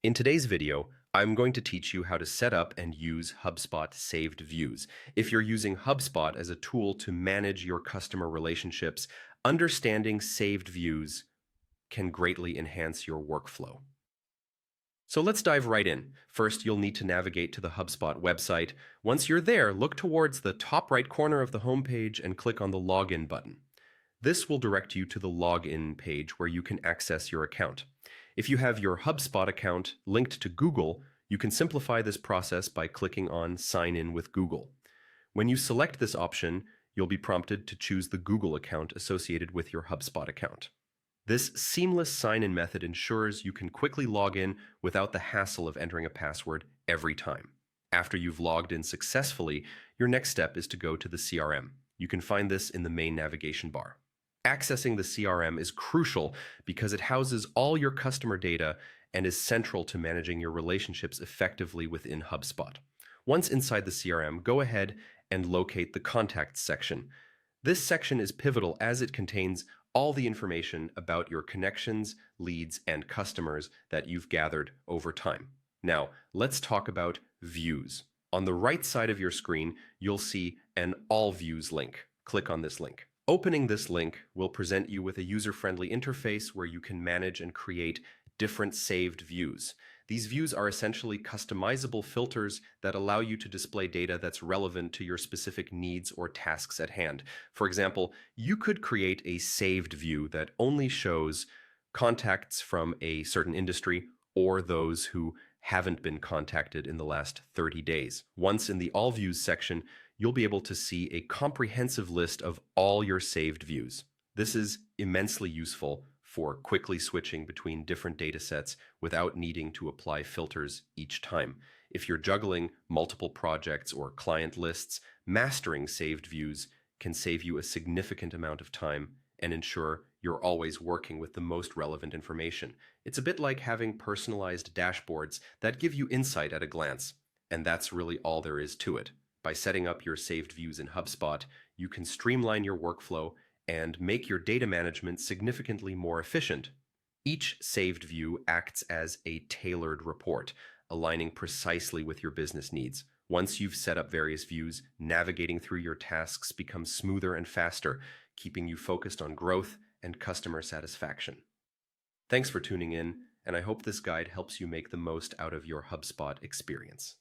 In today's video, I'm going to teach you how to set up and use HubSpot saved views. If you're using HubSpot as a tool to manage your customer relationships, understanding saved views can greatly enhance your workflow. So let's dive right in. First, you'll need to navigate to the HubSpot website. Once you're there, look towards the top right corner of the homepage and click on the Login button. This will direct you to the login page where you can access your account. If you have your HubSpot account linked to Google, you can simplify this process by clicking on Sign in with Google. When you select this option, you'll be prompted to choose the Google account associated with your HubSpot account. This seamless sign-in method ensures you can quickly log in without the hassle of entering a password every time. After you've logged in successfully, your next step is to go to the CRM. You can find this in the main navigation bar. Accessing the CRM is crucial because it houses all your customer data and is central to managing your relationships effectively within HubSpot. Once inside the CRM, go ahead and locate the Contacts section. This section is pivotal as it contains all the information about your connections, leads, and customers that you've gathered over time. Now, let's talk about views. On the right side of your screen, you'll see an All Views link. Click on this link. Opening this link will present you with a user-friendly interface where you can manage and create different saved views. These views are essentially customizable filters that allow you to display data that's relevant to your specific needs or tasks at hand. For example, you could create a saved view that only shows contacts from a certain industry or those who haven't been contacted in the last 30 days. Once in the All Views section, you'll be able to see a comprehensive list of all your saved views. This is immensely useful for quickly switching between different data sets without needing to apply filters each time. If you're juggling multiple projects or client lists, mastering saved views can save you a significant amount of time and ensure you're always working with the most relevant information. It's a bit like having personalized dashboards that give you insight at a glance, and that's really all there is to it. By setting up your saved views in HubSpot, you can streamline your workflow and make your data management significantly more efficient. Each saved view acts as a tailored report, aligning precisely with your business needs. Once you've set up various views, navigating through your tasks becomes smoother and faster, keeping you focused on growth and customer satisfaction. Thanks for tuning in, and I hope this guide helps you make the most out of your HubSpot experience.